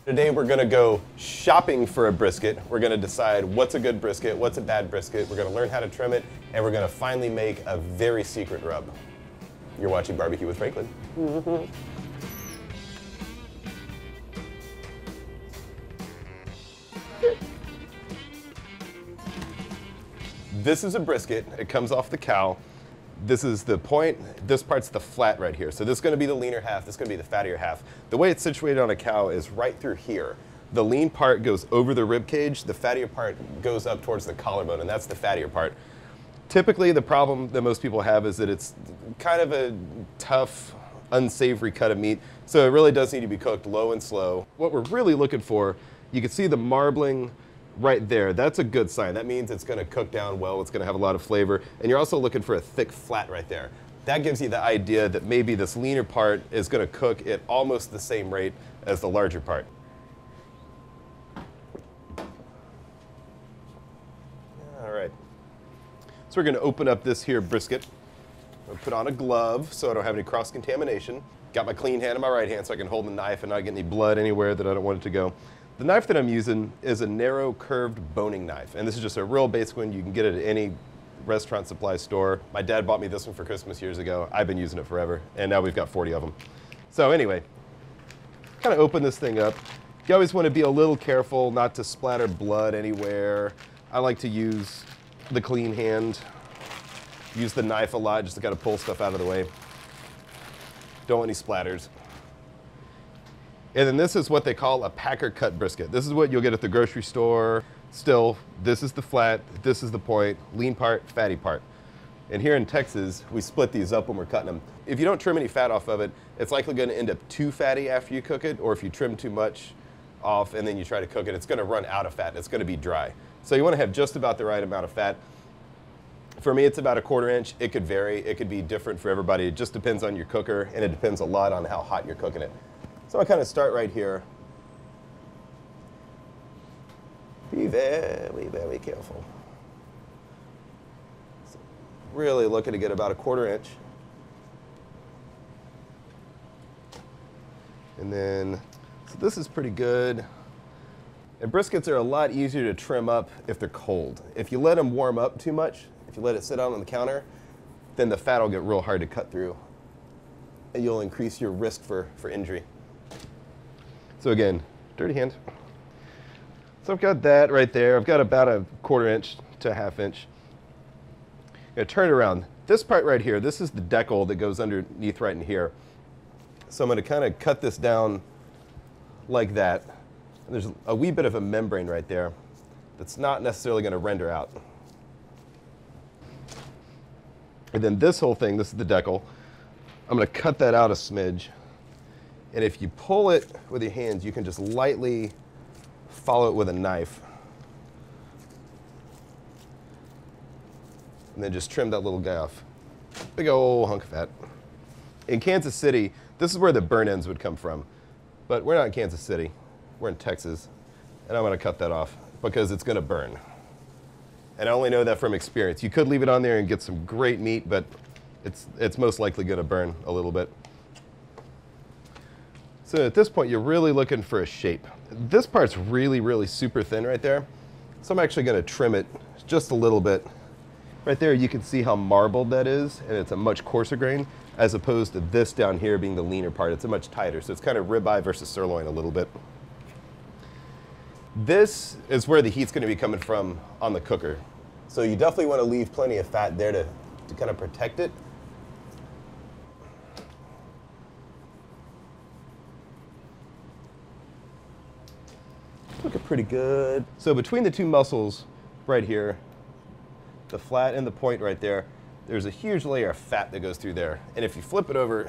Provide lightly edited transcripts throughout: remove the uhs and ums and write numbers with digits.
Today we're gonna go shopping for a brisket. We're gonna decide what's a good brisket, what's a bad brisket. We're gonna learn how to trim it, and we're gonna finally make a very secret rub. You're watching Barbecue with Franklin. This is a brisket. It comes off the cow. This is the point. This part's the flat right here. So this is going to be the leaner half. This is going to be the fattier half. The way it's situated on a cow is right through here. The lean part goes over the rib cage. The fattier part goes up towards the collarbone, and that's the fattier part. Typically, the problem that most people have is that it's kind of a tough, unsavory cut of meat. So it really does need to be cooked low and slow. What we're really looking for, you can see the marbling right there. That's a good sign. That means it's going to cook down well. It's going to have a lot of flavor. And you're also looking for a thick flat right there. That gives you the idea that maybe this leaner part is going to cook at almost the same rate as the larger part. All right. So we're going to open up this here brisket. I'll put on a glove so I don't have any cross-contamination. Got my clean hand in my right hand so I can hold the knife and not get any blood anywhere that I don't want it to go. The knife that I'm using is a narrow curved boning knife, and this is just a real basic one. You can get it at any restaurant supply store. My dad bought me this one for Christmas years ago. I've been using it forever, and now we've got 40 of them. So anyway, kind of open this thing up. You always want to be a little careful not to splatter blood anywhere. I like to use the clean hand. Use the knife a lot, just to kind of pull stuff out of the way. Don't want any splatters. And then this is what they call a packer cut brisket. This is what you'll get at the grocery store. Still, this is the flat, this is the point, lean part, fatty part. And here in Texas, we split these up when we're cutting them. If you don't trim any fat off of it, it's likely going to end up too fatty after you cook it, or if you trim too much off and then you try to cook it, it's going to run out of fat. It's going to be dry. So you want to have just about the right amount of fat. For me, it's about 1/4 inch. It could vary. It could be different for everybody. It just depends on your cooker, and it depends a lot on how hot you're cooking it. So I kind of start right here. Be very, very careful. So really looking to get about 1/4 inch. And then, so this is pretty good. And briskets are a lot easier to trim up if they're cold. If you let them warm up too much, if you let it sit out on the counter, then the fat will get real hard to cut through. And you'll increase your risk for injury. So again, dirty hand. So I've got that right there. I've got about 1/4 inch to 1/2 inch. I'm gonna turn it around. This part right here, this is the decal that goes underneath right in here. So I'm gonna kind of cut this down like that. And there's a wee bit of a membrane right there that's not necessarily gonna render out. And then this whole thing, this is the decal. I'm gonna cut that out a smidge. And if you pull it with your hands, you can just lightly follow it with a knife. And then just trim that little guy off. Big old hunk of fat. In Kansas City, this is where the burn ends would come from. But we're not in Kansas City. We're in Texas. And I'm going to cut that off because it's going to burn. And I only know that from experience. You could leave it on there and get some great meat, but it's most likely going to burn a little bit. So at this point, you're really looking for a shape. This part's really, really super thin right there. So I'm actually going to trim it just a little bit. Right there, you can see how marbled that is, and it's a much coarser grain, as opposed to this down here being the leaner part. It's a much tighter, so it's kind of ribeye versus sirloin a little bit. This is where the heat's going to be coming from on the cooker. So you definitely want to leave plenty of fat there to kind of protect it. Looking pretty good. So between the two muscles right here, the flat and the point right there, there's a huge layer of fat that goes through there. And if you flip it over,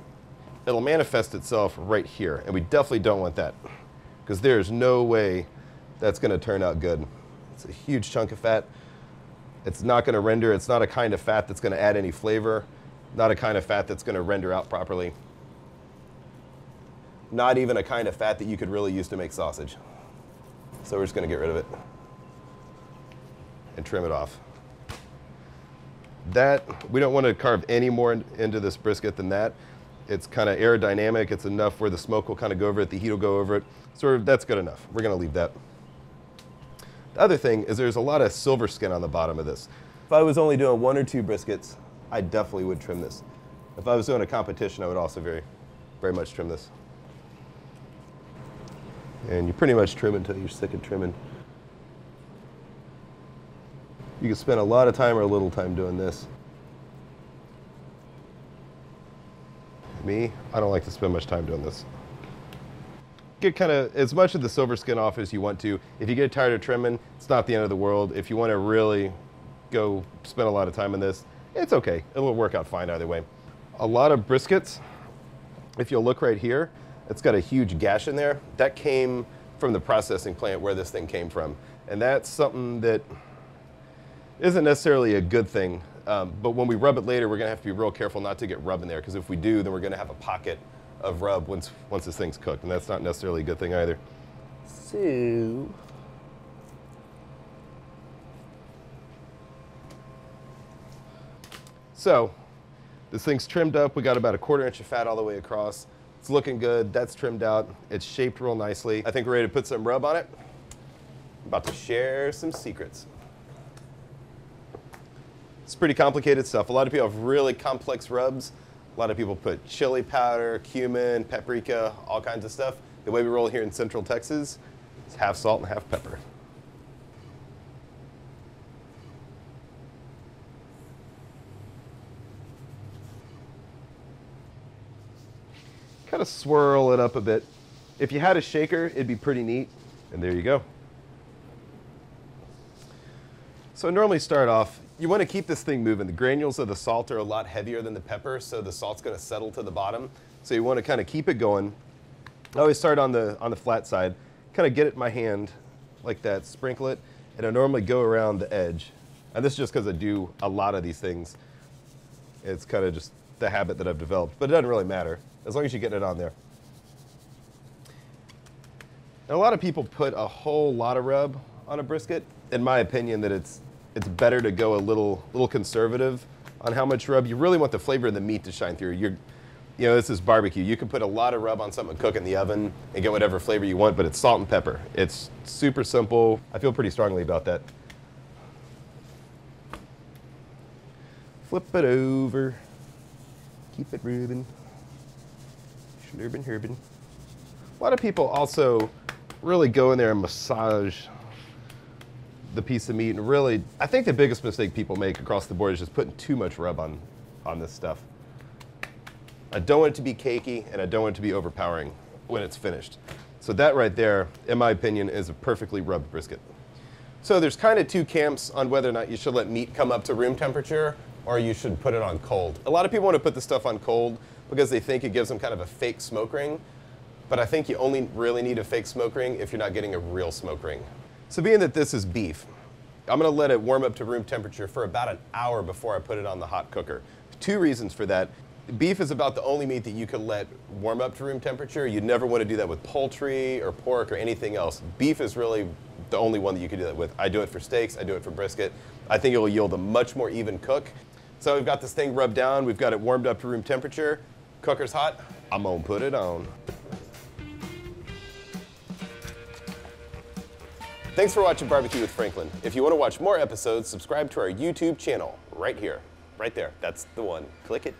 it'll manifest itself right here. And we definitely don't want that, because there's no way that's going to turn out good. It's a huge chunk of fat. It's not going to render. It's not a kind of fat that's going to add any flavor. Not a kind of fat that's going to render out properly. Not even a kind of fat that you could really use to make sausage. So we're just going to get rid of it and trim it off. That, we don't want to carve any more into this brisket than that. It's kind of aerodynamic. It's enough where the smoke will kind of go over it, the heat will go over it. So that's good enough. We're gonna leave that. The other thing is there's a lot of silver skin on the bottom of this. If I was only doing 1 or 2 briskets, I definitely would trim this. If I was doing a competition, I would also very much trim this. And you pretty much trim until you're sick of trimming. You can spend a lot of time or a little time doing this. Me, I don't like to spend much time doing this. Get kind of as much of the silver skin off as you want to. If you get tired of trimming, it's not the end of the world. If you want to really go spend a lot of time in this, it's okay. It'll work out fine either way. A lot of briskets, if you'll look right here, it's got a huge gash in there. That came from the processing plant where this thing came from. And that's something that isn't necessarily a good thing, but when we rub it later, we're gonna have to be real careful not to get rub in there, because if we do, then we're gonna have a pocket of rub once this thing's cooked, and that's not necessarily a good thing either. So this thing's trimmed up. We got about a 1/4 inch of fat all the way across. It's looking good. That's trimmed out. It's shaped real nicely. I think we're ready to put some rub on it. I'm about to share some secrets. It's pretty complicated stuff. A lot of people have really complex rubs. A lot of people put chili powder, cumin, paprika, all kinds of stuff. The way we roll here in Central Texas is half salt and half pepper. Kind of swirl it up a bit. If you had a shaker, it'd be pretty neat. And there you go. So I normally start off, you want to keep this thing moving. The granules of the salt are a lot heavier than the pepper, so the salt's going to settle to the bottom. So you want to kind of keep it going. I always start on the flat side, kind of get it in my hand like that, sprinkle it, and I normally go around the edge. And this is just because I do a lot of these things. It's kind of just the habit that I've developed, but it doesn't really matter as long as you get it on there. And a lot of people put a whole lot of rub on a brisket. In my opinion, that it's better to go a little conservative on how much rub. You really want the flavor of the meat to shine through. You know, this is barbecue. You can put a lot of rub on something and cook in the oven and get whatever flavor you want, but it's salt and pepper. It's super simple. I feel pretty strongly about that. Flip it over. Keep it rubbing. Schlurben, herben. A lot of people also really go in there and massage the piece of meat, and really, I think the biggest mistake people make across the board is just putting too much rub on this stuff. I don't want it to be cakey, and I don't want it to be overpowering when it's finished. So that right there, in my opinion, is a perfectly rubbed brisket. So there's kind of 2 camps on whether or not you should let meat come up to room temperature or you should put it on cold. A lot of people want to put the stuff on cold because they think it gives them kind of a fake smoke ring, but I think you only really need a fake smoke ring if you're not getting a real smoke ring. So being that this is beef, I'm gonna let it warm up to room temperature for about an hour before I put it on the hot cooker. 2 reasons for that. Beef is about the only meat that you can let warm up to room temperature. You'd never want to do that with poultry or pork or anything else. Beef is really the only one that you can do that with. I do it for steaks, I do it for brisket. I think it will yield a much more even cook. So we've got this thing rubbed down, we've got it warmed up to room temperature. Cooker's hot, I'm gonna put it on. Thanks for watching Barbecue with Franklin. If you want to watch more episodes, subscribe to our YouTube channel right here, right there. That's the one. Click it.